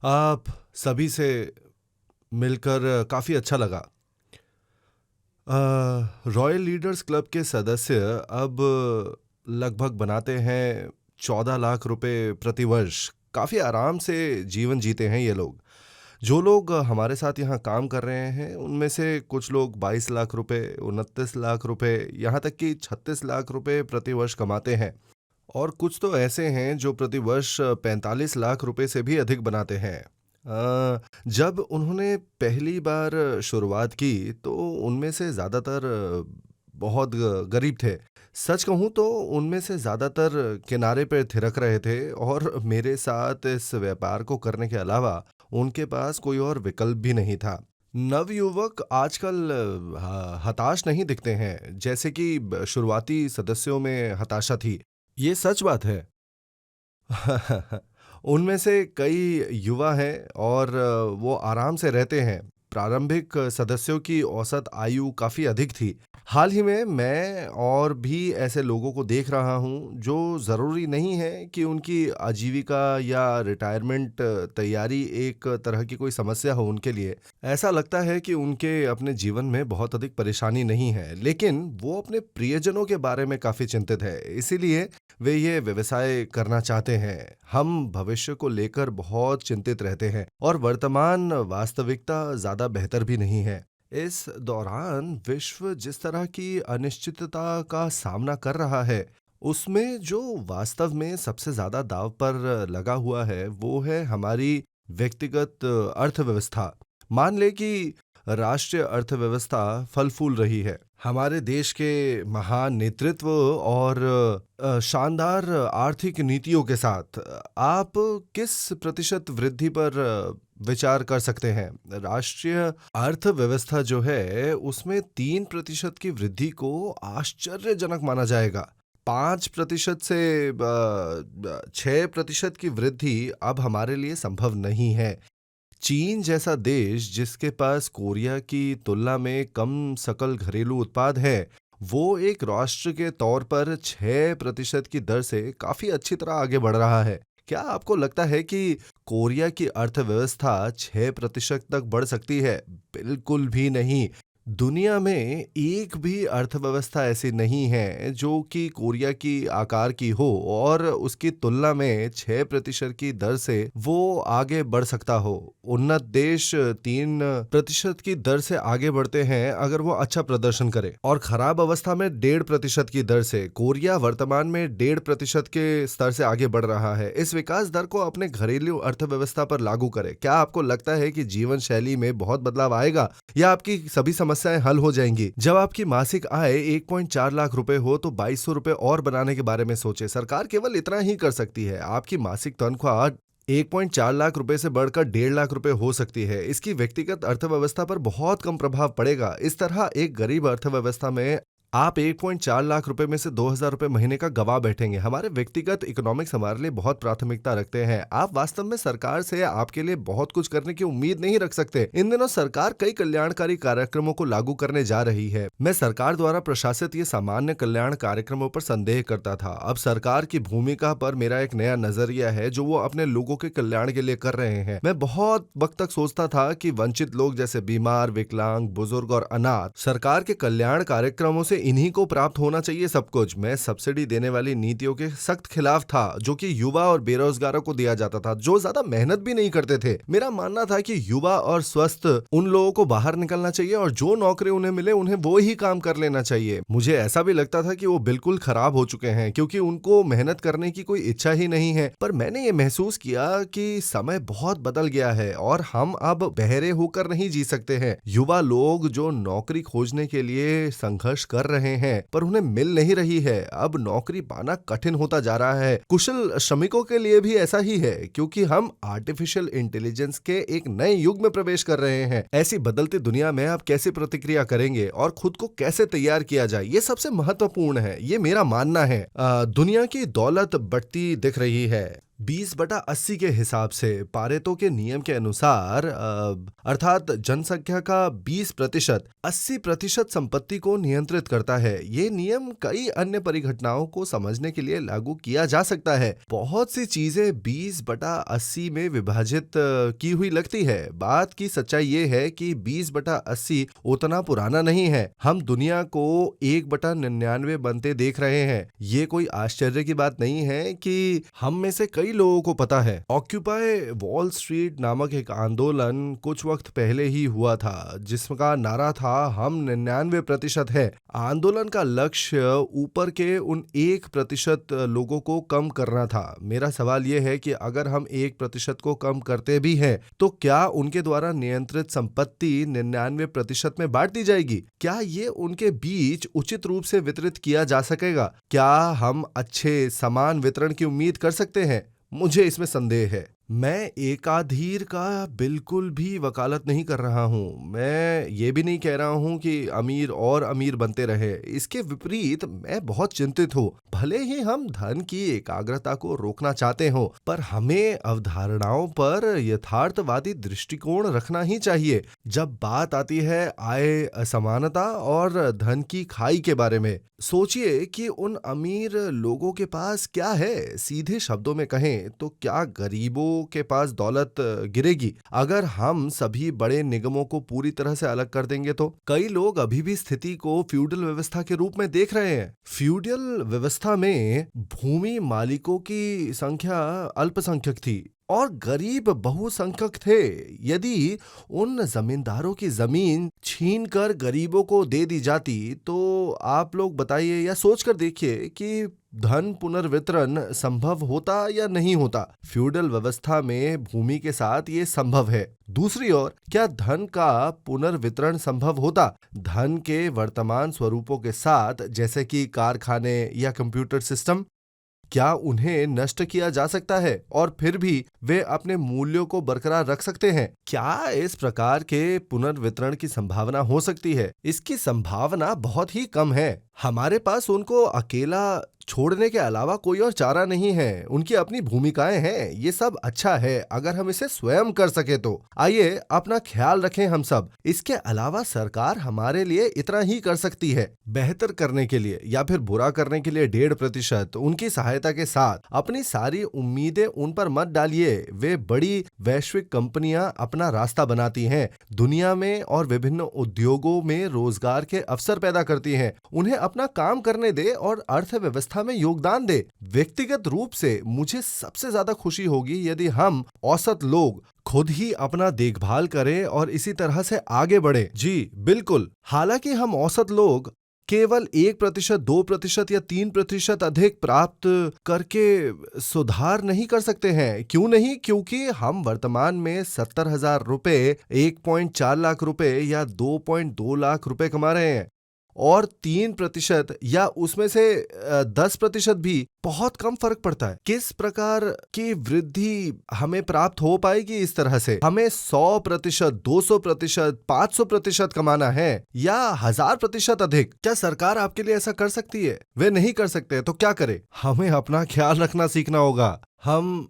आप सभी से मिलकर काफ़ी अच्छा लगा। रॉयल लीडर्स क्लब के सदस्य अब लगभग बनाते हैं 14 लाख रुपए प्रति वर्ष। काफ़ी आराम से जीवन जीते हैं ये लोग। जो लोग हमारे साथ यहाँ काम कर रहे हैं, उनमें से कुछ लोग 22 लाख रुपए, 29 लाख रुपए, यहाँ तक कि 36 लाख रुपए प्रति वर्ष कमाते हैं। और कुछ तो ऐसे हैं जो प्रति वर्ष 45 लाख रुपए से भी अधिक बनाते हैं। जब उन्होंने पहली बार शुरुआत की तो उनमें से ज़्यादातर बहुत गरीब थे। सच कहूँ तो उनमें से ज़्यादातर किनारे पे थिरक रहे थे और मेरे साथ इस व्यापार को करने के अलावा उनके पास कोई और विकल्प भी नहीं था। नवयुवक आजकल हताश नहीं दिखते हैं, जैसे कि शुरुआती सदस्यों में हताशा थी। ये सच बात है। उनमें से कई युवा हैं और वो आराम से रहते हैं। प्रारंभिक सदस्यों की औसत आयु काफ़ी अधिक थी। हाल ही में मैं और भी ऐसे लोगों को देख रहा हूँ जो ज़रूरी नहीं है कि उनकी आजीविका या रिटायरमेंट तैयारी एक तरह की कोई समस्या हो उनके लिए। ऐसा लगता है कि उनके अपने जीवन में बहुत अधिक परेशानी नहीं है, लेकिन वो अपने प्रियजनों के बारे में काफ़ी चिंतित है। इसीलिए वे ये व्यवसाय करना चाहते हैं। हम भविष्य को लेकर बहुत चिंतित रहते हैं और वर्तमान वास्तविकता ज्यादा बेहतर भी नहीं है। इस दौरान विश्व जिस तरह की अनिश्चितता का सामना कर रहा है, उसमें जो वास्तव में सबसे ज्यादा दांव पर लगा हुआ है वो है हमारी व्यक्तिगत अर्थव्यवस्था। मान ले कि राष्ट्रीय अर्थव्यवस्था फल फूल रही है। हमारे देश के महान नेतृत्व और शानदार आर्थिक नीतियों के साथ आप किस प्रतिशत वृद्धि पर विचार कर सकते हैं? राष्ट्रीय अर्थव्यवस्था जो है उसमें 3% की वृद्धि को आश्चर्यजनक माना जाएगा। 5% से 6% की वृद्धि अब हमारे लिए संभव नहीं है। चीन जैसा देश जिसके पास कोरिया की तुलना में कम सकल घरेलू उत्पाद है, वो एक राष्ट्र के तौर पर 6% की दर से काफी अच्छी तरह आगे बढ़ रहा है। क्या आपको लगता है कि कोरिया की अर्थव्यवस्था 6% तक बढ़ सकती है? बिल्कुल भी नहीं। दुनिया में एक भी अर्थव्यवस्था ऐसी नहीं है जो कि कोरिया की आकार की हो और उसकी तुलना में 6% की दर से वो आगे बढ़ सकता हो। उन्नत देश 3% की दर से आगे बढ़ते हैं अगर वो अच्छा प्रदर्शन करे, और खराब अवस्था में 1.5% की दर से। कोरिया वर्तमान में 1.5% के स्तर से आगे बढ़ रहा है। इस विकास दर को अपने घरेलू अर्थव्यवस्था पर लागू करें। क्या आपको लगता है कि जीवन शैली में बहुत बदलाव आएगा या आपकी सभी समस्याएं हल हो जाएंगी? जब आपकी मासिक आय 1.4 लाख रुपए हो तो 2200 रुपए और बनाने के बारे में सोचें। सरकार केवल इतना ही कर सकती है। आपकी मासिक तनख्वाह 1.4 लाख रुपए से बढ़कर 1.5 लाख रुपए हो सकती है। इसकी व्यक्तिगत अर्थव्यवस्था पर बहुत कम प्रभाव पड़ेगा। इस तरह एक गरीब अर्थव्यवस्था में आप 1.4 लाख रुपए में से 2,000 रुपए महीने का गवा बैठेंगे। हमारे व्यक्तिगत इकोनॉमिक्स हमारे लिए बहुत प्राथमिकता रखते हैं। आप वास्तव में सरकार से आपके लिए बहुत कुछ करने की उम्मीद नहीं रख सकते। इन दिनों सरकार कई कल्याणकारी कार्यक्रमों को लागू करने जा रही है। मैं सरकार द्वारा प्रशासित ये सामान्य कल्याण कार्यक्रमों पर संदेह करता था। अब सरकार की भूमिका पर मेरा एक नया नजरिया है जो वो अपने लोगों के कल्याण के लिए कर रहे हैं। मैं बहुत वक्त तक सोचता था कि वंचित लोग जैसे बीमार, विकलांग, बुजुर्ग और अनाथ सरकार के कल्याण कार्यक्रमों से इन्हीं को प्राप्त होना चाहिए सब कुछ। मैं सब्सिडी देने वाली नीतियों के सख्त खिलाफ था जो कि युवा और बेरोजगारों को दिया जाता था, जो ज्यादा मेहनत भी नहीं करते थे। मेरा मानना था कि युवा और स्वस्थ उन लोगों को बाहर निकलना चाहिए और जो नौकरी उन्हें मिले उन्हें वो ही काम कर लेना चाहिए। मुझे ऐसा भी लगता था कि वो बिल्कुल खराब हो चुके हैं क्योंकि उनको मेहनत करने की कोई इच्छा ही नहीं है। पर मैंने ये महसूस किया कि समय बहुत बदल गया है और हम अब बहरे होकर नहीं जी सकते हैं। युवा लोग जो नौकरी खोजने के लिए संघर्ष कर रहे हैं पर उन्हें मिल नहीं रही है। अब नौकरी पाना कठिन होता जा रहा है। कुशल श्रमिकों के लिए भी ऐसा ही है क्योंकि हम आर्टिफिशियल इंटेलिजेंस के एक नए युग में प्रवेश कर रहे हैं। ऐसी बदलती दुनिया में आप कैसे प्रतिक्रिया करेंगे और खुद को कैसे तैयार किया जाए, ये सबसे महत्वपूर्ण है। ये मेरा मानना है। दुनिया की दौलत बढ़ती दिख रही है। 20/80 के हिसाब से पारेटो के नियम के अनुसार अर्थात जनसंख्या का 20% 80% संपत्ति को नियंत्रित करता है। ये नियम कई अन्य परिघटनाओं को समझने के लिए लागू किया जा सकता है। बहुत सी चीजें 20/80 में विभाजित की हुई लगती है। बात की सच्चाई ये है कि 20/80 उतना पुराना नहीं है। हम दुनिया को 1/99 बनते देख रहे हैं। ये कोई आश्चर्य की बात नहीं है कि हम में से कई लोगों को पता है। ऑक्यूपाई वॉल स्ट्रीट नामक एक आंदोलन कुछ वक्त पहले ही हुआ था, जिसका नारा था हम 99% है। आंदोलन का लक्ष्य ऊपर के उन 1% लोगों को कम करना था। मेरा सवाल यह है कि अगर हम 1% को कम करते भी हैं, तो क्या उनके द्वारा नियंत्रित संपत्ति 99% में बांट दी जाएगी? क्या ये उनके बीच उचित रूप से वितरित किया जा सकेगा? क्या हम अच्छे समान वितरण की उम्मीद कर सकते हैं? मुझे इसमें संदेह है। मैं एकाधीर का बिल्कुल भी वकालत नहीं कर रहा हूँ। मैं ये भी नहीं कह रहा हूँ कि अमीर और अमीर बनते रहे। इसके विपरीत मैं बहुत चिंतित हूँ। भले ही हम धन की एकाग्रता को रोकना चाहते हो, पर हमें अवधारणाओं पर यथार्थवादी दृष्टिकोण रखना ही चाहिए। जब बात आती है आय असमानता और धन की खाई के बारे में, सोचिए कि उन अमीर लोगों के पास क्या है। सीधे शब्दों में कहें तो क्या गरीबों के पास दौलत गिरेगी? अगर हम सभी बड़े निगमों को पूरी तरह से अलग कर देंगे तो कई लोग अभी भी स्थिति को फ्यूडल व्यवस्था के रूप में देख रहे हैं। फ्यूडल व्यवस्था में भूमि मालिकों की संख्या अल्पसंख्यक थी और गरीब बहुसंख्यक थे। यदि उन जमींदारों की जमीन छीनकर गरीबों को दे दी जाती, तो आप लोग बताइए या सोचकर देखिए कि धन पुनर्वितरण संभव होता या नहीं होता। फ्यूडल व्यवस्था में भूमि के साथ ये संभव है। दूसरी ओर, क्या धन का पुनर्वितरण संभव होता? धन के वर्तमान स्वरूपों के साथ, जैसे कि कारखाने या कंप्यूटर सिस्टम, क्या उन्हें नष्ट किया जा सकता है और फिर भी वे अपने मूल्यों को बरकरार रख सकते हैं? क्या इस प्रकार के पुनर्वितरण की संभावना हो सकती है? इसकी संभावना बहुत ही कम है। हमारे पास उनको अकेला छोड़ने के अलावा कोई और चारा नहीं है। उनकी अपनी भूमिकाएं हैं। ये सब अच्छा है अगर हम इसे स्वयं कर सके तो। आइए अपना ख्याल रखें हम सब। इसके अलावा सरकार हमारे लिए इतना ही कर सकती है। बेहतर करने के लिए या फिर बुरा करने के लिए 1.5% उनकी सहायता के साथ। अपनी सारी उम्मीदें उन पर मत डालिए। वे बड़ी वैश्विक कंपनियां अपना रास्ता बनाती हैं, दुनिया में और विभिन्न उद्योगों में रोजगार के अवसर पैदा करती हैं। उन्हें अपना काम करने दे और अर्थव्यवस्था में योगदान दे। व्यक्तिगत रूप से मुझे सबसे ज्यादा खुशी होगी यदि हम औसत लोग खुद ही अपना देखभाल करें और इसी तरह से आगे बढ़े। जी बिल्कुल। हालांकि हम औसत लोग केवल 1%, 2% या 3% अधिक प्राप्त करके सुधार नहीं कर सकते हैं। क्यों नहीं? क्योंकि हम वर्तमान में 70,000 रुपए, 1.4 लाख रुपए या 2.2 लाख रुपए कमा रहे हैं और 3% या उसमें से 10% भी बहुत कम फर्क पड़ता है। किस प्रकार की वृद्धि हमें प्राप्त हो पाएगी? इस तरह से हमें 100%, 200%, 500% कमाना है या 1000% अधिक। क्या सरकार आपके लिए ऐसा कर सकती है? वे नहीं कर सकते, तो क्या करें? हमें अपना ख्याल रखना सीखना होगा। हम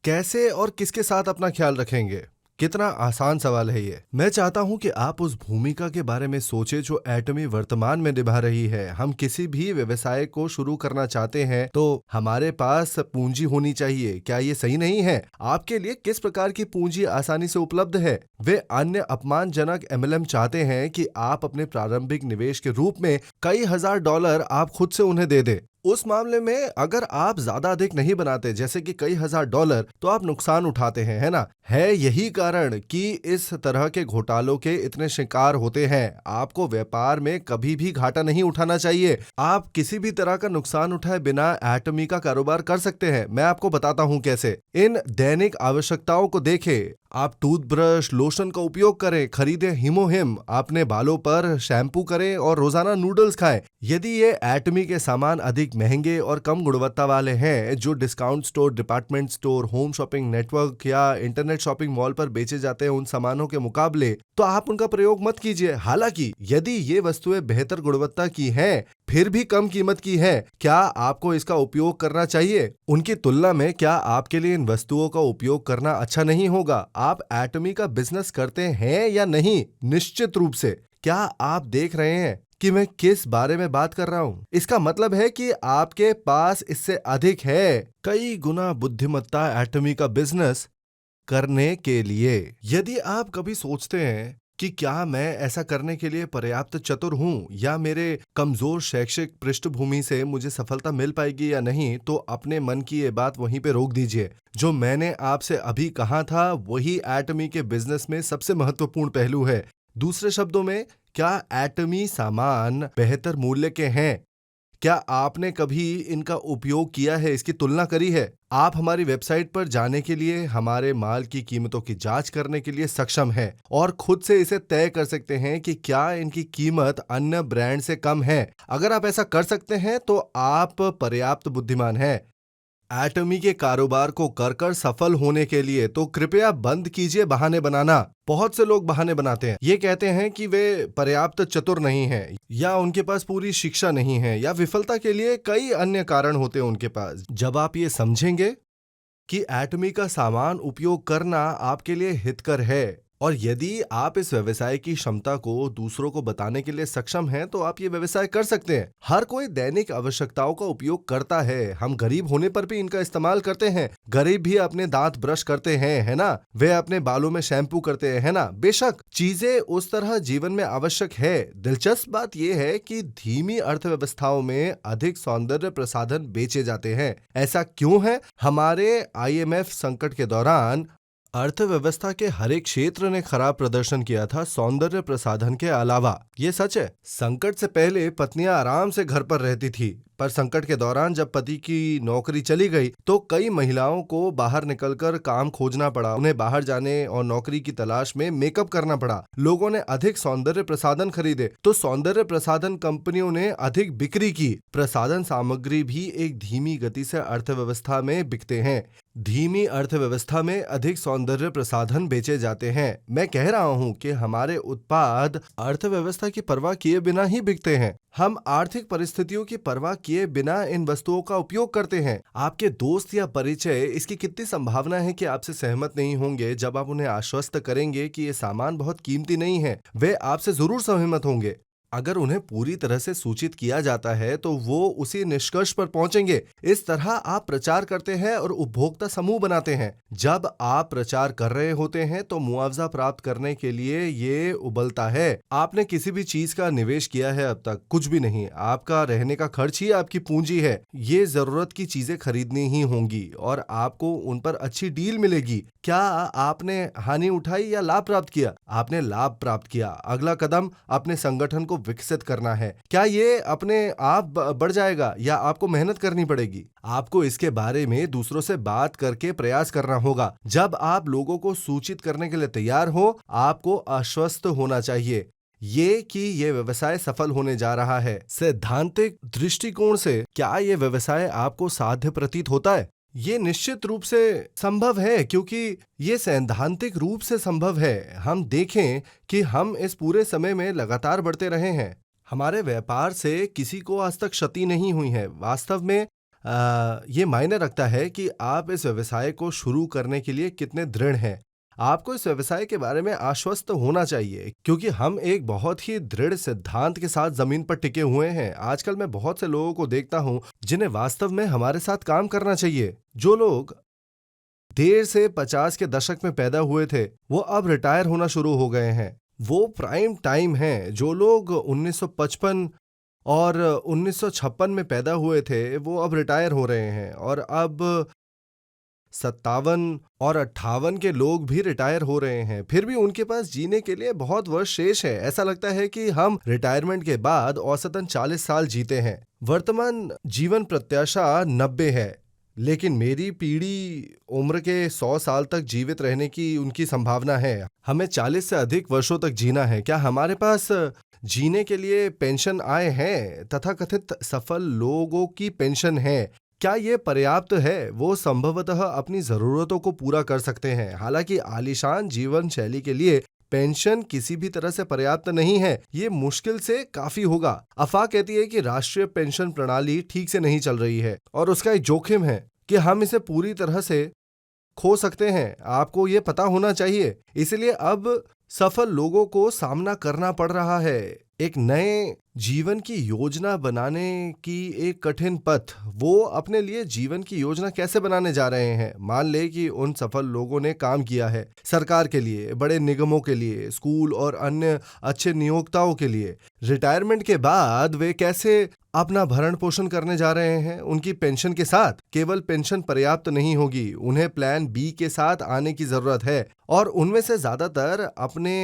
कैसे और किसके साथ अपना ख्याल रखेंगे? कितना आसान सवाल है ये। मैं चाहता हूं कि आप उस भूमिका के बारे में सोचें जो एटमी वर्तमान में निभा रही है। हम किसी भी व्यवसाय को शुरू करना चाहते हैं तो हमारे पास पूंजी होनी चाहिए। क्या ये सही नहीं है? आपके लिए किस प्रकार की पूंजी आसानी से उपलब्ध है? वे अन्य अपमानजनक एमएलएम चाहते हैं कि आप अपने प्रारंभिक निवेश के रूप में कई हजार डॉलर आप खुद से उन्हें दे दें। उस मामले में अगर आप ज्यादा अधिक नहीं बनाते, जैसे कि कई हजार डॉलर, तो आप नुकसान उठाते हैं, है ना? है यही कारण कि इस तरह के घोटालों के इतने शिकार होते हैं। आपको व्यापार में कभी भी घाटा नहीं उठाना चाहिए। आप किसी भी तरह का नुकसान उठाए बिना एटमी का कारोबार कर सकते हैं। मैं आपको बताता हूं कैसे। इन दैनिक आवश्यकताओं को देखें। आप टूथब्रश, लोशन का उपयोग करें, खरीदें हिमोहिम, अपने बालों पर शैम्पू करें और रोजाना नूडल्स खाएं। यदि ये एटमी के सामान अधिक महंगे और कम गुणवत्ता वाले हैं जो discount store, department store, home shopping network या इंटरनेट शॉपिंग मॉल पर बेचे जाते हैं उन सामानों के मुकाबले, तो आप उनका प्रयोग मत कीजिए। हालांकि यदि ये वस्तुएं बेहतर गुणवत्ता की हैं फिर भी कम कीमत की है, क्या आपको इसका उपयोग करना चाहिए? उनकी तुलना में क्या आपके लिए इन वस्तुओं का उपयोग करना अच्छा नहीं होगा? आप एटमी का बिजनेस करते हैं या नहीं? निश्चित रूप से। क्या आप देख रहे हैं कि मैं किस बारे में बात कर रहा हूं? इसका मतलब है कि आपके पास इससे अधिक है, कई गुना बुद्धिमत्ता एटमी का बिजनेस करने के लिए। यदि आप कभी सोचते हैं कि क्या मैं ऐसा करने के लिए पर्याप्त चतुर हूं या मेरे कमजोर शैक्षिक पृष्ठभूमि से मुझे सफलता मिल पाएगी या नहीं, तो अपने मन की ये बात वहीं पे रोक दीजिए। जो मैंने आपसे अभी कहा था वही एटमी के बिजनेस में सबसे महत्वपूर्ण पहलू है। दूसरे शब्दों में, क्या एटमी सामान बेहतर मूल्य के हैं? क्या आपने कभी इनका उपयोग किया है, इसकी तुलना करी है? आप हमारी वेबसाइट पर जाने के लिए, हमारे माल की कीमतों की जांच करने के लिए सक्षम हैं और खुद से इसे तय कर सकते हैं कि क्या इनकी कीमत अन्य ब्रांड से कम है। अगर आप ऐसा कर सकते हैं तो आप पर्याप्त बुद्धिमान हैं। एटमी के कारोबार को कर सफल होने के लिए तो कृपया बंद कीजिए बहाने बनाना। बहुत से लोग बहाने बनाते हैं, ये कहते हैं कि वे पर्याप्त चतुर नहीं हैं या उनके पास पूरी शिक्षा नहीं है या विफलता के लिए कई अन्य कारण होते हैं उनके पास। जब आप ये समझेंगे कि एटमी का सामान उपयोग करना आपके लिए हितकर है और यदि आप इस व्यवसाय की क्षमता को दूसरों को बताने के लिए सक्षम हैं, तो आप ये व्यवसाय कर सकते हैं। हर कोई दैनिक आवश्यकताओं का उपयोग करता है। हम गरीब होने पर भी इनका इस्तेमाल करते हैं। गरीब भी अपने दांत ब्रश करते हैं, है ना? वे अपने बालों में शैम्पू करते हैं, है ना? बेशक चीजें उस तरह जीवन में आवश्यक है। दिलचस्प बात यह है कि धीमी अर्थव्यवस्थाओं में अधिक सौंदर्य प्रसाधन बेचे जाते हैं। ऐसा क्यों है? हमारे IMF संकट के दौरान अर्थव्यवस्था के हर एक क्षेत्र ने खराब प्रदर्शन किया था, सौंदर्य प्रसाधन के अलावा। ये सच है। संकट से पहले पत्नियां आराम से घर पर रहती थी, पर संकट के दौरान जब पति की नौकरी चली गई तो कई महिलाओं को बाहर निकलकर काम खोजना पड़ा। उन्हें बाहर जाने और नौकरी की तलाश में मेकअप करना पड़ा। लोगों ने अधिक सौंदर्य प्रसाधन खरीदे तो सौंदर्य प्रसाधन कंपनियों ने अधिक बिक्री की। प्रसाधन सामग्री भी एक धीमी गति से अर्थव्यवस्था में बिकते हैं। धीमी अर्थव्यवस्था में अधिक सौंदर्य प्रसाधन बेचे जाते हैं। मैं कह रहा हूं कि हमारे उत्पाद अर्थव्यवस्था की परवाह किए बिना ही बिकते हैं। हम आर्थिक परिस्थितियों की परवाह किए बिना इन वस्तुओं का उपयोग करते हैं। आपके दोस्त या परिचय इसकी कितनी संभावना है कि आपसे सहमत नहीं होंगे जब आप उन्हें आश्वस्त करेंगे कि ये सामान बहुत कीमती नहीं है? वे आपसे जरूर सहमत होंगे। अगर उन्हें पूरी तरह से सूचित किया जाता है तो वो उसी निष्कर्ष पर पहुंचेंगे। इस तरह आप प्रचार करते हैं और उपभोक्ता समूह बनाते हैं। जब आप प्रचार कर रहे होते हैं तो मुआवजा प्राप्त करने के लिए ये उबलता है। आपने किसी भी चीज का निवेश किया है अब तक? कुछ भी नहीं। आपका रहने का खर्च ही आपकी पूंजी है। ये जरूरत की चीजें खरीदनी ही होंगी और आपको उन पर अच्छी डील मिलेगी। क्या आपने हानि उठाई या लाभ प्राप्त किया? आपने लाभ प्राप्त किया। अगला कदम अपने संगठन को विकसित करना है। क्या ये अपने आप बढ़ जाएगा या आपको मेहनत करनी पड़ेगी? आपको इसके बारे में दूसरों से बात करके प्रयास करना होगा। जब आप लोगों को सूचित करने के लिए तैयार हो, आपको आश्वस्त होना चाहिए ये कि ये व्यवसाय सफल होने जा रहा है। सैद्धांतिक दृष्टिकोण से क्या ये व्यवसाय आपको साध्य प्रतीत होता है? ये निश्चित रूप से संभव है, क्योंकि ये सैद्धांतिक रूप से संभव है। हम देखें कि हम इस पूरे समय में लगातार बढ़ते रहे हैं। हमारे व्यापार से किसी को आज तक क्षति नहीं हुई है। वास्तव में ये मायने रखता है कि आप इस व्यवसाय को शुरू करने के लिए कितने दृढ़ हैं। आपको इस व्यवसाय के बारे में आश्वस्त होना चाहिए, क्योंकि हम एक बहुत ही दृढ़ सिद्धांत के साथ जमीन पर टिके हुए हैं। आजकल मैं बहुत से लोगों को देखता हूं जिन्हें वास्तव में हमारे साथ काम करना चाहिए। जो लोग देर से 50 के दशक में पैदा हुए थे वो अब रिटायर होना शुरू हो गए हैं। वो प्राइम टाइम है। जो लोग 1955 और 1956 में पैदा हुए थे वो अब रिटायर हो रहे हैं और अब 57 और 58 के लोग भी रिटायर हो रहे हैं। फिर भी उनके पास जीने के लिए बहुत वर्ष शेष है। ऐसा लगता है कि हम रिटायरमेंट के बाद औसतन 40 साल जीते हैं। वर्तमान जीवन प्रत्याशा 90 है, लेकिन मेरी पीढ़ी उम्र के 100 साल तक जीवित रहने की उनकी संभावना है। हमें 40 से अधिक वर्षों तक जीना है। क्या हमारे पास जीने के लिए पेंशन आय है? तथाकथित सफल लोगों की पेंशन है। क्या ये पर्याप्त है? वो संभवतः अपनी जरूरतों को पूरा कर सकते हैं। हालांकि आलीशान जीवन शैली के लिए पेंशन किसी भी तरह से पर्याप्त नहीं है, ये मुश्किल से काफी होगा। अफवाह कहती है कि राष्ट्रीय पेंशन प्रणाली ठीक से नहीं चल रही है और उसका एक जोखिम है कि हम इसे पूरी तरह से खो सकते हैं। आपको ये पता होना चाहिए। इसलिए अब सफल लोगों को सामना करना पड़ रहा है एक नए जीवन की योजना बनाने की एक कठिन पथ। वो अपने लिए जीवन की योजना कैसे बनाने जा रहे हैं? मान ले कि उन सफल लोगों ने काम किया है सरकार के लिए, बड़े निगमों के लिए, स्कूल और अन्य अच्छे नियोक्ताओं के लिए। रिटायरमेंट के बाद वे कैसे अपना भरण पोषण करने जा रहे हैं? उनकी पेंशन के साथ केवल पेंशन पर्याप्त नहीं होगी, उन्हें प्लान बी के साथ आने की जरूरत है। और उनमें से ज्यादातर अपने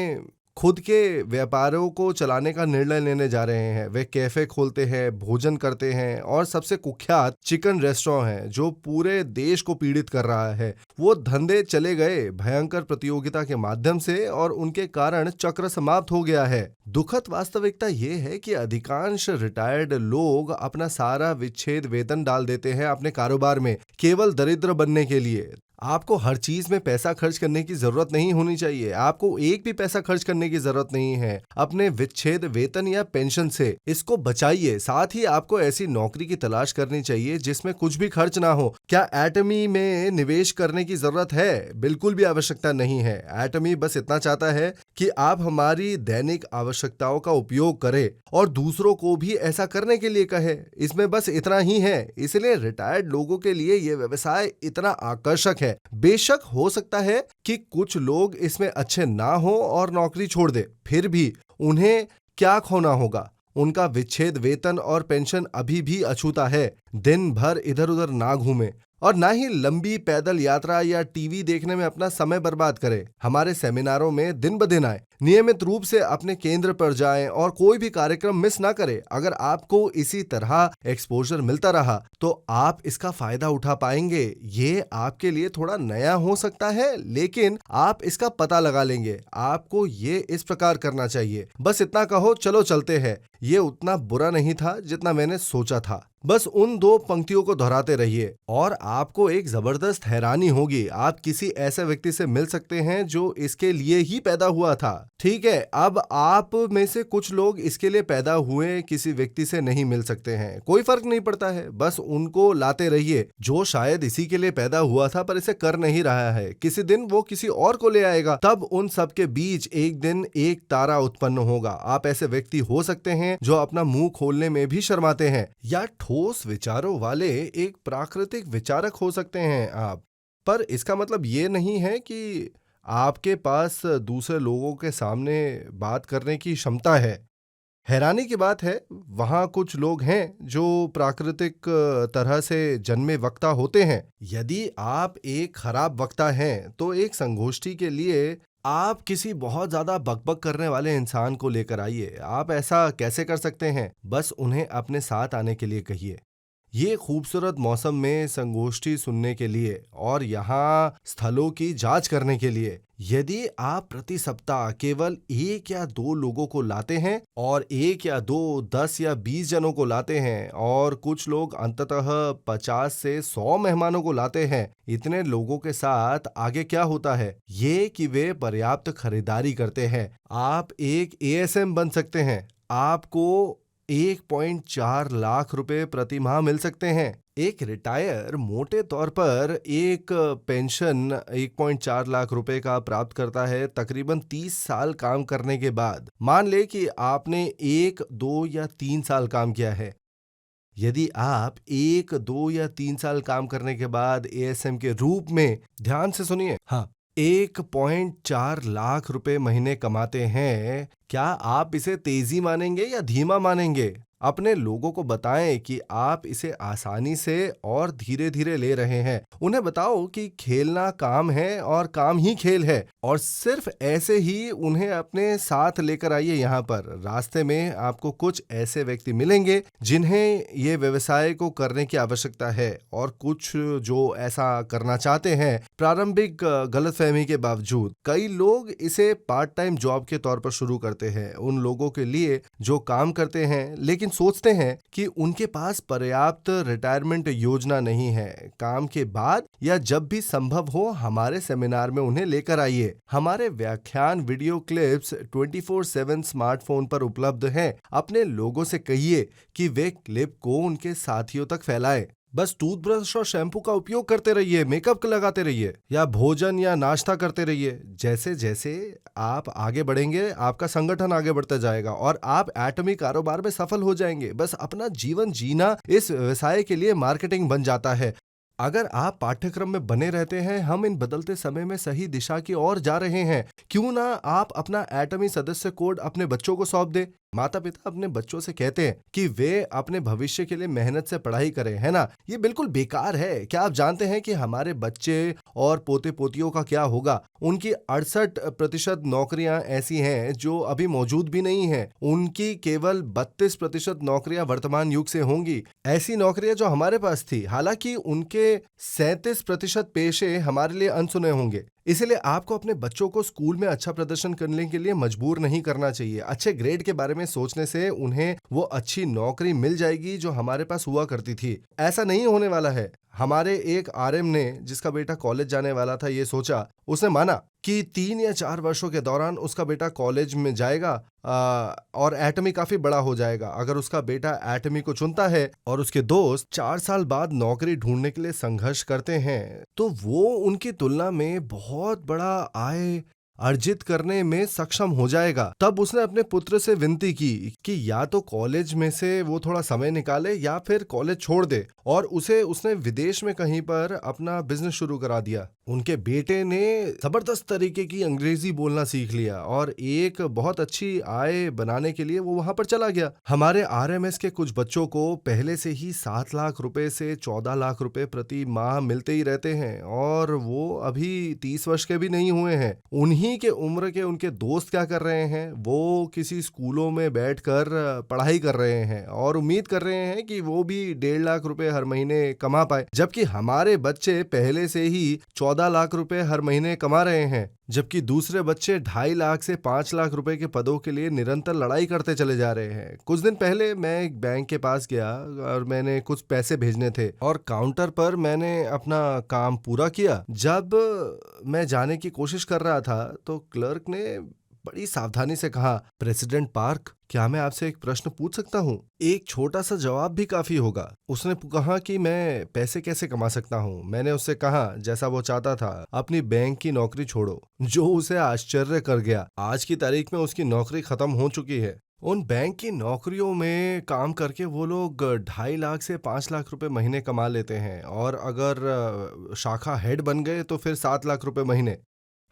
खुद के व्यापारों को चलाने का निर्णय लेने जा रहे हैं। वे कैफे खोलते हैं, भोजन करते हैं और सबसे कुख्यात चिकन रेस्टोरेंट है जो पूरे देश को पीड़ित कर रहा है। वो धंधे चले गए भयंकर प्रतियोगिता के माध्यम से और उनके कारण चक्र समाप्त हो गया है। दुखद वास्तविकता ये है कि अधिकांश रिटायर्ड लोग अपना सारा विच्छेद वेतन डाल देते हैं अपने कारोबार में, केवल दरिद्र बनने के लिए। आपको हर चीज में पैसा खर्च करने की जरूरत नहीं होनी चाहिए। आपको एक भी पैसा खर्च करने की जरूरत नहीं है अपने विच्छेद वेतन या पेंशन से। इसको बचाइए। साथ ही आपको ऐसी नौकरी की तलाश करनी चाहिए जिसमें कुछ भी खर्च ना हो। क्या एटमी में निवेश करने की जरूरत है? बिल्कुल भी आवश्यकता नहीं है। एटमी बस इतना चाहता है कि आप हमारी दैनिक आवश्यकताओं का उपयोग करें और दूसरों को भी ऐसा करने के लिए कहे। इसमें बस इतना ही है। इसलिए रिटायर्ड लोगों के लिए यह व्यवसाय इतना आकर्षक है। बेशक हो सकता है कि कुछ लोग इसमें अच्छे ना हो और नौकरी छोड़ दे, फिर भी उन्हें क्या खोना होगा? उनका विच्छेद वेतन और पेंशन अभी भी अछूता है। दिन भर इधर उधर ना घूमे और ना ही लंबी पैदल यात्रा या टीवी देखने में अपना समय बर्बाद करें। हमारे सेमिनारों में दिन ब दिन आए, नियमित रूप से अपने केंद्र पर जाएं और कोई भी कार्यक्रम मिस ना करें। अगर आपको इसी तरह एक्सपोजर मिलता रहा तो आप इसका फायदा उठा पाएंगे। ये आपके लिए थोड़ा नया हो सकता है, लेकिन आप इसका पता लगा लेंगे। आपको ये इस प्रकार करना चाहिए। बस इतना कहो, चलो चलते हैं। ये उतना बुरा नहीं था जितना मैंने सोचा था। बस उन दो पंक्तियों को दोहराते रहिए और आपको एक जबरदस्त हैरानी होगी। आप किसी ऐसे व्यक्ति से मिल सकते हैं जो इसके लिए ही पैदा हुआ था। ठीक है, अब आप में से कुछ लोग इसके लिए पैदा हुए किसी व्यक्ति से नहीं मिल सकते हैं। कोई फर्क नहीं पड़ता है, बस उनको लाते रहिए जो शायद इसी के लिए पैदा हुआ था पर इसे कर नहीं रहा है। किसी दिन वो किसी और को ले आएगा, तब उन सब के बीच एक दिन एक तारा उत्पन्न होगा। आप ऐसे व्यक्ति हो सकते हैं जो अपना मुंह खोलने में भी शर्माते हैं, या ठोस विचारों वाले एक प्राकृतिक विचारक हो सकते हैं आप। पर इसका मतलब ये नहीं है कि आपके पास दूसरे लोगों के सामने बात करने की क्षमता है। हैरानी की बात है, वहां कुछ लोग हैं जो प्राकृतिक तरह से जन्मे वक्ता होते हैं। यदि आप एक खराब वक्ता हैं तो एक संगोष्ठी के लिए आप किसी बहुत ज्यादा बकबक करने वाले इंसान को लेकर आइए। आप ऐसा कैसे कर सकते हैं? बस उन्हें अपने साथ आने के लिए कहिए। ये खूबसूरत मौसम में संगोष्ठी सुनने के लिए और यहाँ स्थलों की जांच करने के लिए। यदि आप प्रति सप्ताह केवल एक या दो लोगों को लाते हैं और एक या दो 10 या 20 जनों को लाते हैं और कुछ लोग अंततः 50 से 100 मेहमानों को लाते हैं, इतने लोगों के साथ आगे क्या होता है? ये कि वे पर्याप्त खरीदारी करते हैं। आप एक एएसएम बन सकते हैं। आपको 1.4 लाख रुपए प्रति माह मिल सकते हैं। एक रिटायर मोटे तौर पर एक पेंशन 1.4 लाख रुपए का प्राप्त करता है तकरीबन 30 साल काम करने के बाद। मान ले कि आपने 1, 2 या 3 साल काम किया है। यदि आप 1, 2 या 3 साल काम करने के बाद एएसएम के रूप में, ध्यान से सुनिए, हाँ, 1.4 लाख रुपए महीने कमाते हैं, क्या आप इसे तेजी मानेंगे या धीमा मानेंगे? अपने लोगों को बताएं कि आप इसे आसानी से और धीरे धीरे ले रहे हैं। उन्हें बताओ कि खेलना काम है और काम ही खेल है, और सिर्फ ऐसे ही उन्हें अपने साथ लेकर आइए। यहाँ पर रास्ते में आपको कुछ ऐसे व्यक्ति मिलेंगे जिन्हें ये व्यवसाय को करने की आवश्यकता है और कुछ जो ऐसा करना चाहते हैं। प्रारंभिक गलतफहमी के बावजूद कई लोग इसे पार्ट टाइम जॉब के तौर पर शुरू करते हैं। उन लोगों के लिए जो काम करते हैं लेकिन सोचते हैं कि उनके पास पर्याप्त रिटायरमेंट योजना नहीं है। काम के बाद या जब भी संभव हो हमारे सेमिनार में उन्हें लेकर आइए। हमारे व्याख्यान वीडियो क्लिप्स 24/7 स्मार्टफोन पर उपलब्ध हैं। अपने लोगों से कहिए कि वे क्लिप को उनके साथियों तक फैलाएं। बस टूथब्रश और शैम्पू का उपयोग करते रहिए, मेकअप लगाते रहिए या भोजन या नाश्ता करते रहिए। जैसे जैसे आप आगे बढ़ेंगे आपका संगठन आगे बढ़ता जाएगा और आप एटमी कारोबार में सफल हो जाएंगे। बस अपना जीवन जीना इस व्यवसाय के लिए मार्केटिंग बन जाता है। अगर आप पाठ्यक्रम में बने रहते हैं, हम इन बदलते समय में सही दिशा की ओर जा रहे हैं। क्यों ना आप अपना एटमी सदस्य कोड अपने बच्चों को सौंप दें। माता पिता अपने बच्चों से कहते हैं कि वे अपने भविष्य के लिए मेहनत से पढ़ाई करें, है ना? ये बिल्कुल बेकार है। क्या आप जानते हैं कि हमारे बच्चे और पोते पोतियों का क्या होगा? उनकी 68% नौकरियां ऐसी हैं जो अभी मौजूद भी नहीं हैं। उनकी केवल 32% नौकरियां वर्तमान युग से होंगी। ऐसी नौकरियां जो हमारे पास थी। हालांकि उनके 37% पेशे हमारे लिए अनसुने होंगे। इसलिए आपको अपने बच्चों को स्कूल में अच्छा प्रदर्शन करने के लिए मजबूर नहीं करना चाहिए। अच्छे ग्रेड के बारे में सोचने से उन्हें वो अच्छी नौकरी मिल जाएगी जो हमारे पास हुआ करती थी। ऐसा नहीं होने वाला है। हमारे एक आरएम ने, जिसका बेटा कॉलेज जाने वाला था, ये सोचा, उसने माना कि 3 या 4 वर्षों के दौरान उसका बेटा कॉलेज में जाएगा और एटमी काफी बड़ा हो जाएगा। अगर उसका बेटा एटमी को चुनता है और उसके दोस्त 4 साल बाद नौकरी ढूंढने के लिए संघर्ष करते हैं, तो वो उनकी तुलना में बहुत बड़ा आय अर्जित करने में सक्षम हो जाएगा। तब उसने अपने पुत्र से विनती की कि या तो कॉलेज में से वो थोड़ा समय निकाले या फिर कॉलेज छोड़ दे, और उसने विदेश में कहीं पर अपना बिजनेस शुरू करा दिया। उनके बेटे ने जबरदस्त तरीके की अंग्रेजी बोलना सीख लिया और एक बहुत अच्छी आय बनाने के लिए वो वहां पर चला गया। हमारे आरएमएस के कुछ बच्चों को पहले से ही 7 लाख रुपए से 14 लाख रुपए प्रति माह मिलते ही रहते हैं और वो अभी 30 वर्ष के भी नहीं हुए हैं। उन्हीं के उम्र के उनके दोस्त क्या कर रहे हैं? वो किसी स्कूलों में बैठकर पढ़ाई कर रहे हैं और उम्मीद कर रहे हैं कि वो भी 1.5 लाख रुपए हर महीने कमा पाए, जबकि हमारे बच्चे पहले से ही 14 लाख रुपए हर महीने कमा रहे हैं। जबकि दूसरे बच्चे 2.5 लाख से 5 लाख रुपए के पदों के लिए निरंतर लड़ाई करते चले जा रहे हैं। कुछ दिन पहले मैं एक बैंक के पास गया और मैंने कुछ पैसे भेजने थे और काउंटर पर मैंने अपना काम पूरा किया। जब मैं जाने की कोशिश कर रहा था तो क्लर्क ने बड़ी सावधानी से कहा, प्रेसिडेंट पार्क, क्या मैं आपसे एक प्रश्न पूछ सकता हूँ? एक छोटा सा जवाब भी काफी होगा। उसने कहा कि मैं पैसे कैसे कमा सकता हूँ। मैंने उससे कहा, जैसा वो चाहता था, अपनी बैंक की नौकरी छोड़ो, जो उसे आश्चर्य कर गया। आज की तारीख में उसकी नौकरी खत्म हो चुकी है। उन बैंक की नौकरियों में काम करके वो लोग 2.5 लाख से 5 लाख रुपए महीने कमा लेते हैं और अगर शाखा हेड बन गए तो फिर 7 लाख रुपए महीने।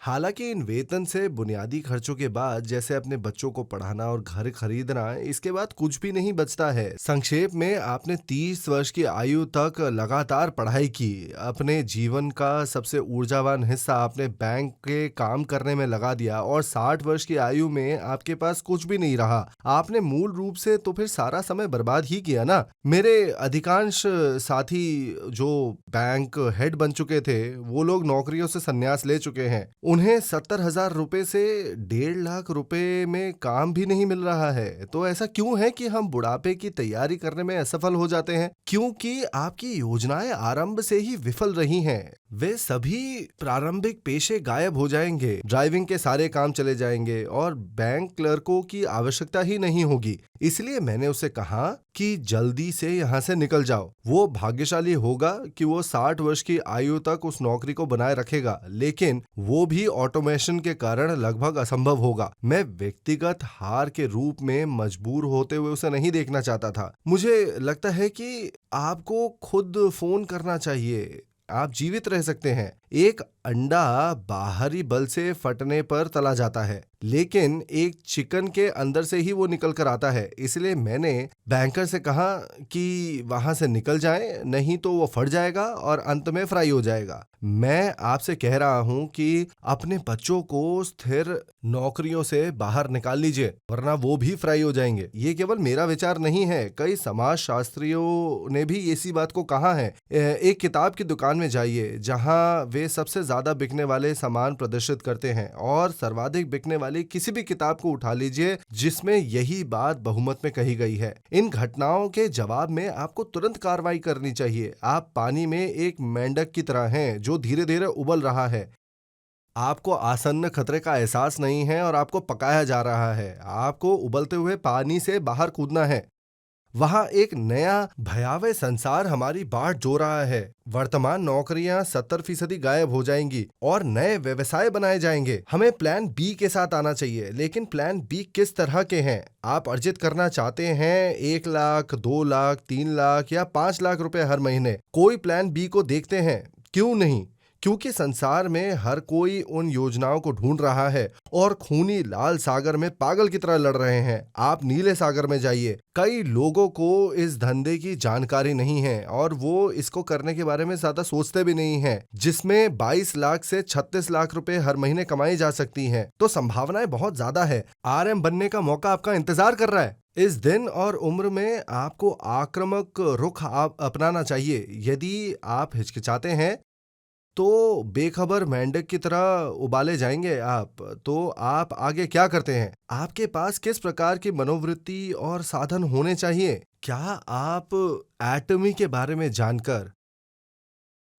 हालांकि इन वेतन से बुनियादी खर्चों के बाद, जैसे अपने बच्चों को पढ़ाना और घर खरीदना, इसके बाद कुछ भी नहीं बचता है। संक्षेप में, आपने 30 वर्ष की आयु तक लगातार पढ़ाई की। अपने जीवन का सबसे ऊर्जावान हिस्सा आपने बैंक के काम करने में लगा दिया और 60 वर्ष की आयु में आपके पास कुछ भी नहीं रहा। आपने मूल रूप से तो फिर सारा समय बर्बाद ही किया ना। मेरे अधिकांश साथी जो बैंक हेड बन चुके थे, वो लोग नौकरियों से संन्यास ले चुके हैं। उन्हें 70,000 रुपए से 1.5 लाख रुपए में काम भी नहीं मिल रहा है। तो ऐसा क्यों है कि हम बुढ़ापे की तैयारी करने में असफल हो जाते हैं? क्योंकि आपकी योजनाएं आरंभ से ही विफल रही हैं। वे सभी प्रारंभिक पेशे गायब हो जाएंगे, ड्राइविंग के सारे काम चले जाएंगे और बैंक क्लर्कों की आवश्यकता ही नहीं होगी। इसलिए मैंने उसे कहा कि जल्दी से यहाँ से निकल जाओ। वो भाग्यशाली होगा कि वो 60 वर्ष की आयु तक उस नौकरी को बनाए रखेगा, लेकिन वो भी ऑटोमेशन के कारण लगभग असंभव होगा। मैं व्यक्तिगत हार के रूप में मजबूर होते हुए उसे नहीं देखना चाहता था। मुझे लगता है कि आपको खुद फोन करना चाहिए। आप जीवित रह सकते हैं। एक अंडा बाहरी बल से फटने पर तला जाता है, लेकिन एक चिकन के अंदर से ही वो निकल कर आता है। इसलिए मैंने बैंकर से कहा कि वहां से निकल जाएं, नहीं तो वो फट जाएगा और अंत में फ्राई हो जाएगा। मैं आपसे कह रहा हूं कि अपने बच्चों को स्थिर नौकरियों से बाहर निकाल लीजिए, वरना वो भी फ्राई हो जाएंगे। ये केवल मेरा विचार नहीं है, कई समाजशास्त्रियों ने भी इसी बात को कहा है। एक किताब की दुकान में जाइए जहां वे वे सबसे ज्यादा बिकने वाले सामान प्रदर्शित करते हैं, और सर्वाधिक बिकने वाली किसी भी किताब को उठा लीजिए जिसमें यही बात बहुमत में कही गई है। इन घटनाओं के जवाब में आपको तुरंत कार्रवाई करनी चाहिए। आप पानी में एक मेंढक की तरह हैं जो धीरे धीरे उबल रहा है। आपको आसन्न खतरे का एहसास नहीं है और आपको पकाया जा रहा है। आपको उबलते हुए पानी से बाहर कूदना है। वहां एक नया भयावह संसार हमारी बाट जो रहा है। वर्तमान नौकरियां 70% गायब हो जाएंगी और नए व्यवसाय बनाए जाएंगे। हमें प्लान बी के साथ आना चाहिए, लेकिन प्लान बी किस तरह के हैं? आप अर्जित करना चाहते हैं 1 लाख, 2 लाख, 3 लाख या 5 लाख रुपए हर महीने? कोई प्लान बी को देखते हैं? क्यों नहीं? क्योंकि संसार में हर कोई उन योजनाओं को ढूंढ रहा है और खूनी लाल सागर में पागल की तरह लड़ रहे हैं। आप नीले सागर में जाइए। कई लोगों को इस धंधे की जानकारी नहीं है और वो इसको करने के बारे में ज्यादा सोचते भी नहीं हैं, जिसमें 22 लाख से 36 लाख रुपए हर महीने कमाई जा सकती हैं। तो संभावनाएं बहुत ज्यादा है। आरएम बनने का मौका आपका इंतजार कर रहा है। इस दिन और उम्र में आपको आक्रामक रुख अपनाना चाहिए। यदि आप हिचकिचाते हैं तो बेखबर मेंढक की तरह उबाले जाएंगे आप। तो आप आगे क्या करते हैं? आपके पास किस प्रकार की मनोवृत्ति और साधन होने चाहिए? क्या आप एटमी के बारे में जानकर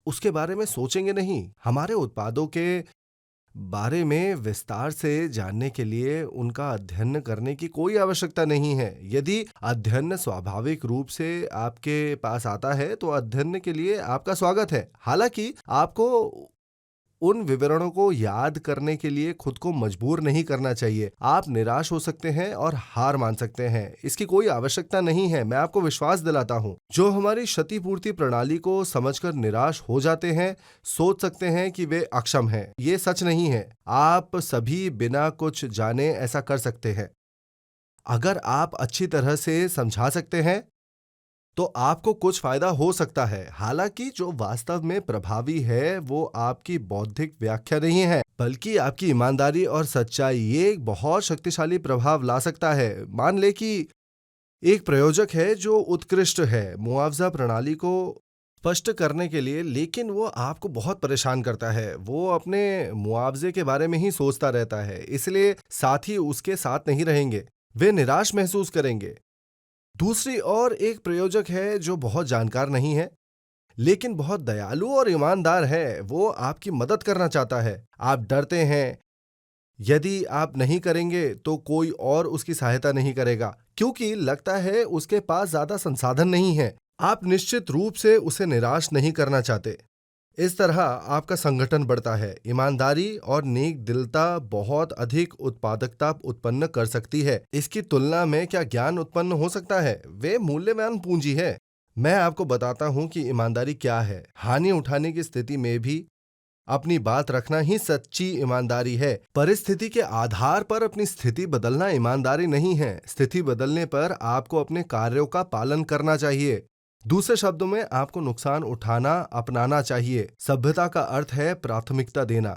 उसके बारे में सोचेंगे नहीं? हमारे उत्पादों के बारे में विस्तार से जानने के लिए उनका अध्ययन करने की कोई आवश्यकता नहीं है। यदि अध्ययन स्वाभाविक रूप से आपके पास आता है तो अध्ययन के लिए आपका स्वागत है। हालांकि आपको उन विवरणों को याद करने के लिए खुद को मजबूर नहीं करना चाहिए। आप निराश हो सकते हैं और हार मान सकते हैं, इसकी कोई आवश्यकता नहीं है। मैं आपको विश्वास दिलाता हूं, जो हमारी क्षतिपूर्ति प्रणाली को समझकर निराश हो जाते हैं सोच सकते हैं कि वे अक्षम हैं। ये सच नहीं है। आप सभी बिना कुछ जाने ऐसा कर सकते हैं। अगर आप अच्छी तरह से समझा सकते हैं तो आपको कुछ फायदा हो सकता है। हालांकि जो वास्तव में प्रभावी है वो आपकी बौद्धिक व्याख्या नहीं है, बल्कि आपकी ईमानदारी और सच्चाई। ये एक बहुत शक्तिशाली प्रभाव ला सकता है। मान ले कि एक प्रयोजक है जो उत्कृष्ट है मुआवजा प्रणाली को स्पष्ट करने के लिए, लेकिन वो आपको बहुत परेशान करता है। वो अपने मुआवजे के बारे में ही सोचता रहता है, इसलिए साथी उसके साथ नहीं रहेंगे। वे निराश महसूस करेंगे। दूसरी ओर एक प्रयोजक है जो बहुत जानकार नहीं है लेकिन बहुत दयालु और ईमानदार है। वो आपकी मदद करना चाहता है। आप डरते हैं यदि आप नहीं करेंगे तो कोई और उसकी सहायता नहीं करेगा, क्योंकि लगता है उसके पास ज्यादा संसाधन नहीं है। आप निश्चित रूप से उसे निराश नहीं करना चाहते। इस तरह आपका संगठन बढ़ता है। ईमानदारी और नेक दिलता बहुत अधिक उत्पादकता उत्पन्न कर सकती है। इसकी तुलना में क्या ज्ञान उत्पन्न हो सकता है? वे मूल्यवान पूंजी है। मैं आपको बताता हूं कि ईमानदारी क्या है। हानि उठाने की स्थिति में भी अपनी बात रखना ही सच्ची ईमानदारी है। परिस्थिति के आधार पर अपनी स्थिति बदलना ईमानदारी नहीं है। स्थिति बदलने पर आपको अपने कार्यों का पालन करना चाहिए। दूसरे शब्दों में आपको नुकसान उठाना अपनाना चाहिए। सभ्यता का अर्थ है प्राथमिकता देना,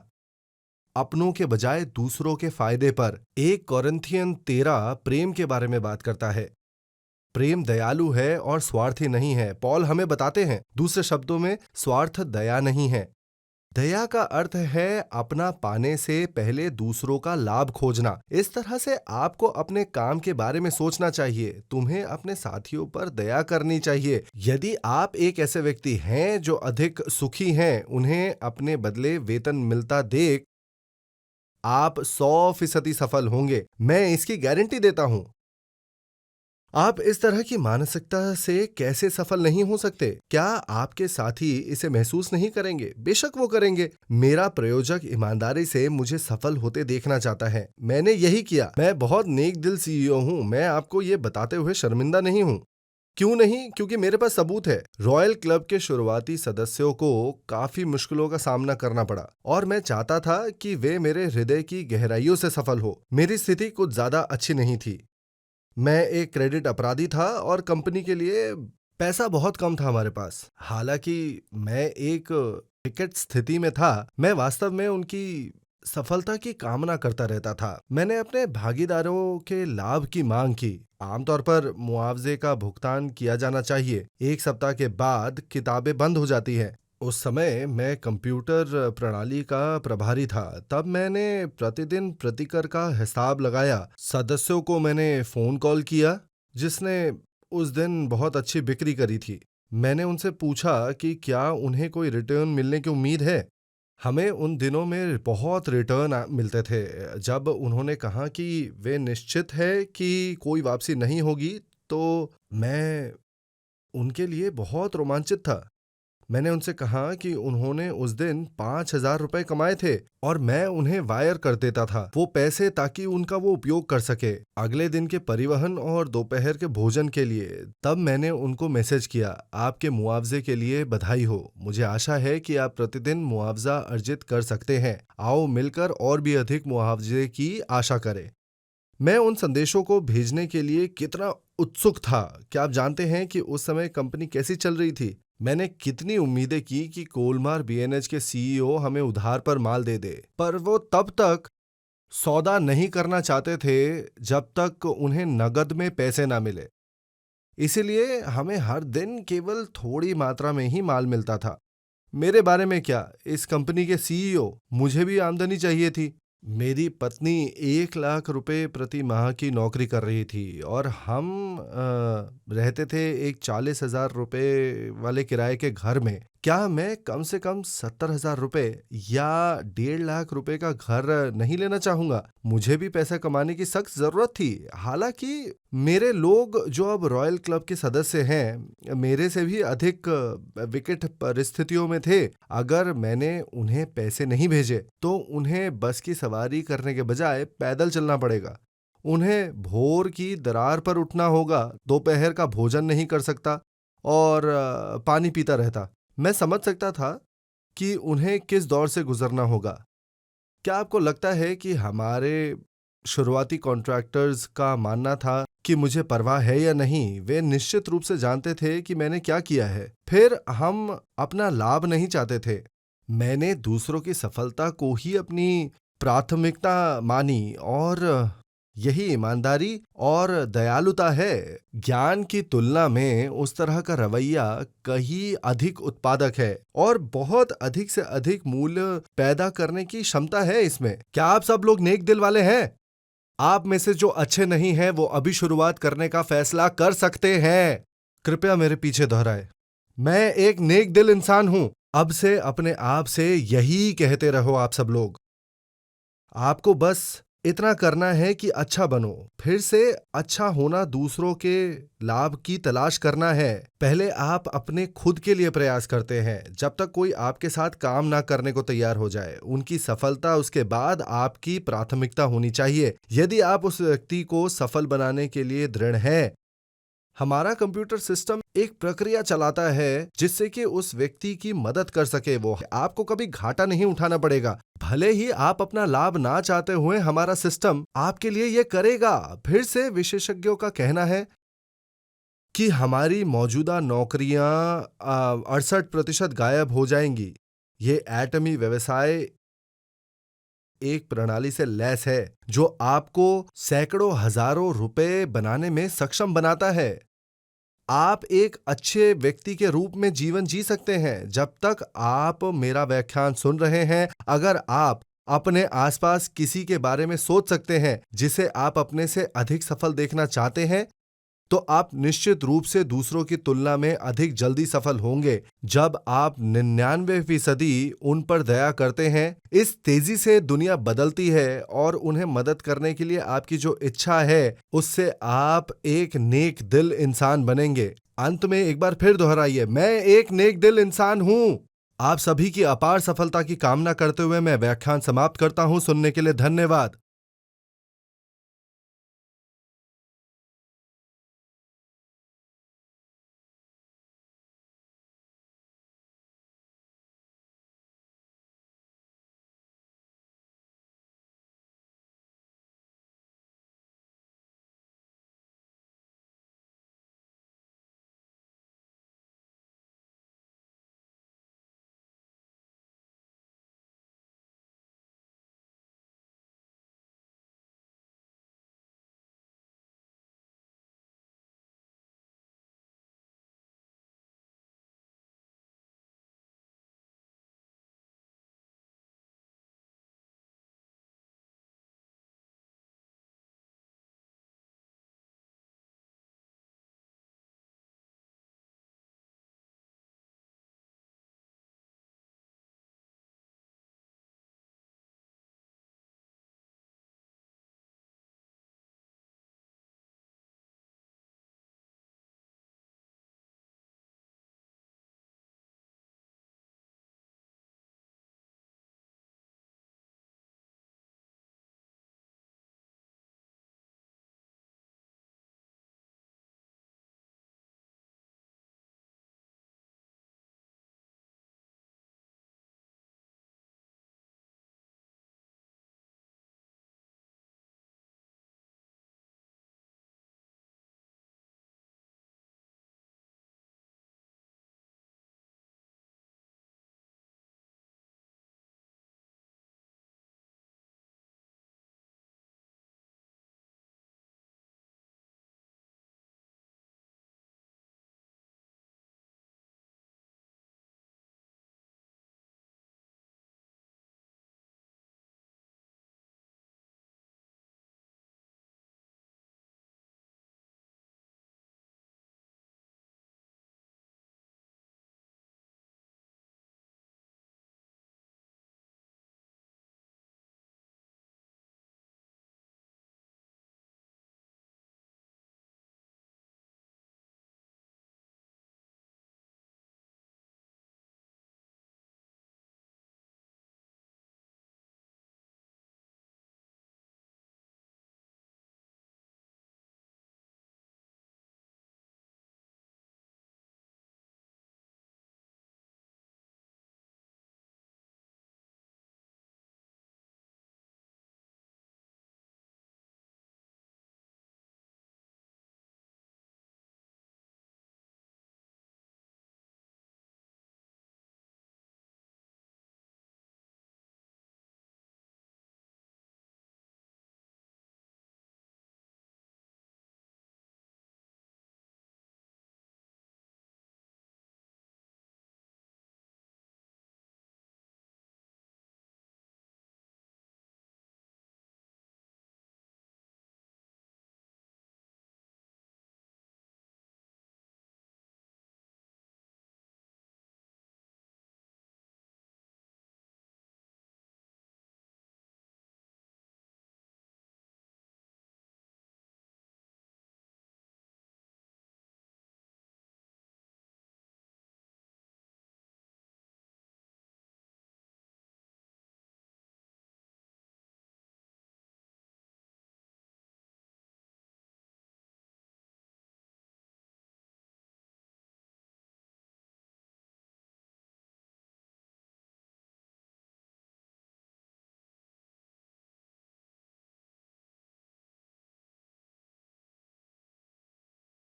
अपनों के बजाय दूसरों के फायदे पर। 1 कोरिन्थियन 13 प्रेम के बारे में बात करता है। प्रेम दयालु है और स्वार्थी नहीं है। पौल हमें बताते हैं, दूसरे शब्दों में स्वार्थ दया नहीं है। दया का अर्थ है अपना पाने से पहले दूसरों का लाभ खोजना। इस तरह से आपको अपने काम के बारे में सोचना चाहिए। तुम्हें अपने साथियों पर दया करनी चाहिए। यदि आप एक ऐसे व्यक्ति हैं जो अधिक सुखी हैं, उन्हें अपने बदले वेतन मिलता देख आप 100% सफल होंगे। मैं इसकी गारंटी देता हूं। आप इस तरह की मानसिकता से कैसे सफल नहीं हो सकते? क्या आपके साथी इसे महसूस नहीं करेंगे? बेशक वो करेंगे। मेरा प्रयोजक ईमानदारी से मुझे सफल होते देखना चाहता है। मैंने यही किया। मैं बहुत नेक दिल सीईओ हूं। मैं आपको ये बताते हुए शर्मिंदा नहीं हूं। क्यों नहीं? क्योंकि मेरे पास सबूत है। रॉयल क्लब के शुरुआती सदस्यों को काफी मुश्किलों का सामना करना पड़ा और मैं चाहता था कि वे मेरे हृदय की गहराइयों से सफल हो। मेरी स्थिति कुछ ज्यादा अच्छी नहीं थी। मैं एक क्रेडिट अपराधी था और कंपनी के लिए पैसा बहुत कम था हमारे पास। हालांकि मैं एक विकट स्थिति में था, मैं वास्तव में उनकी सफलता की कामना करता रहता था। मैंने अपने भागीदारों के लाभ की मांग की। आमतौर पर मुआवजे का भुगतान किया जाना चाहिए। 1 सप्ताह के बाद किताबें बंद हो जाती हैं। उस समय मैं कंप्यूटर प्रणाली का प्रभारी था। तब मैंने प्रतिदिन प्रतिकर का हिसाब लगाया। सदस्यों को मैंने फोन कॉल किया जिसने उस दिन बहुत अच्छी बिक्री करी थी। मैंने उनसे पूछा कि क्या उन्हें कोई रिटर्न मिलने की उम्मीद है। हमें उन दिनों में बहुत रिटर्न मिलते थे। जब उन्होंने कहा कि वे निश्चित है कि कोई वापसी नहीं होगी, तो मैं उनके लिए बहुत रोमांचित था। मैंने उनसे कहा कि उन्होंने उस दिन 5,000 रुपए कमाए थे और मैं उन्हें वायर कर देता था वो पैसे, ताकि उनका वो उपयोग कर सके अगले दिन के परिवहन और दोपहर के भोजन के लिए। तब मैंने उनको मैसेज किया, आपके मुआवजे के लिए बधाई हो। मुझे आशा है कि आप प्रतिदिन मुआवजा अर्जित कर सकते हैं। आओ मिलकर और भी अधिक मुआवजे की आशा करें। मैं उन संदेशों को भेजने के लिए कितना उत्सुक था। क्या आप जानते हैं कि उस समय कंपनी कैसी चल रही थी? मैंने कितनी उम्मीदें की कि कोलमार बीएनएच के सीईओ हमें उधार पर माल दे दे, पर वो तब तक सौदा नहीं करना चाहते थे जब तक उन्हें नकद में पैसे ना मिले। इसीलिए हमें हर दिन केवल थोड़ी मात्रा में ही माल मिलता था। मेरे बारे में क्या, इस कंपनी के सीईओ, मुझे भी आमदनी चाहिए थी। मेरी पत्नी 1 लाख रुपए प्रति माह की नौकरी कर रही थी और हम रहते थे एक 40,000 रुपए वाले किराए के घर में। क्या मैं कम से कम 70,000 रुपए या 1.5 लाख रुपए का घर नहीं लेना चाहूंगा? मुझे भी पैसा कमाने की सख्त जरूरत थी। हालांकि मेरे लोग जो अब रॉयल क्लब के सदस्य हैं, मेरे से भी अधिक विकट परिस्थितियों में थे। अगर मैंने उन्हें पैसे नहीं भेजे तो उन्हें बस की सवारी करने के बजाय पैदल चलना पड़ेगा। उन्हें भोर की दरार पर उठना होगा, दोपहर का भोजन नहीं कर सकता और पानी पीता रहता। मैं समझ सकता था कि उन्हें किस दौर से गुजरना होगा। क्या आपको लगता है कि हमारे शुरुआती कॉन्ट्रैक्टर्स का मानना था कि मुझे परवाह है या नहीं? वे निश्चित रूप से जानते थे कि मैंने क्या किया है। फिर हम अपना लाभ नहीं चाहते थे। मैंने दूसरों की सफलता को ही अपनी प्राथमिकता मानी और यही ईमानदारी और दयालुता है। ज्ञान की तुलना में उस तरह का रवैया कहीं अधिक उत्पादक है और बहुत अधिक से अधिक मूल्य पैदा करने की क्षमता है इसमें। क्या आप सब लोग नेक दिल वाले हैं? आप में से जो अच्छे नहीं हैं वो अभी शुरुआत करने का फैसला कर सकते हैं। कृपया मेरे पीछे दोहराए, मैं एक नेक दिल इंसान हूं। अब से अपने आप से यही कहते रहो आप सब लोग। आपको बस इतना करना है कि अच्छा बनो। फिर से अच्छा होना दूसरों के लाभ की तलाश करना है। पहले आप अपने खुद के लिए प्रयास करते हैं जब तक कोई आपके साथ काम ना करने को तैयार हो जाए। उनकी सफलता उसके बाद आपकी प्राथमिकता होनी चाहिए। यदि आप उस व्यक्ति को सफल बनाने के लिए दृढ़ हैं, हमारा कंप्यूटर सिस्टम एक प्रक्रिया चलाता है जिससे कि उस व्यक्ति की मदद कर सके। वो आपको कभी घाटा नहीं उठाना पड़ेगा। भले ही आप अपना लाभ ना चाहते हुए, हमारा सिस्टम आपके लिए यह करेगा। फिर से विशेषज्ञों का कहना है कि हमारी मौजूदा नौकरियां 68% गायब हो जाएंगी। ये एटमी व्यवसाय एक प्रणाली से लैस है जो आपको सैकड़ों हजारों रुपए बनाने में सक्षम बनाता है। आप एक अच्छे व्यक्ति के रूप में जीवन जी सकते हैं जब तक आप मेरा व्याख्यान सुन रहे हैं। अगर आप अपने आसपास किसी के बारे में सोच सकते हैं जिसे आप अपने से अधिक सफल देखना चाहते हैं, तो आप निश्चित रूप से दूसरों की तुलना में अधिक जल्दी सफल होंगे। जब आप 99% उन पर दया करते हैं, इस तेजी से दुनिया बदलती है और उन्हें मदद करने के लिए आपकी जो इच्छा है, उससे आप एक नेक दिल इंसान बनेंगे। अंत में एक बार फिर दोहराइए, मैं एक नेक दिल इंसान हूं। आप सभी की अपार सफलता की कामना करते हुए मैं व्याख्यान समाप्त करता हूं। सुनने के लिए धन्यवाद।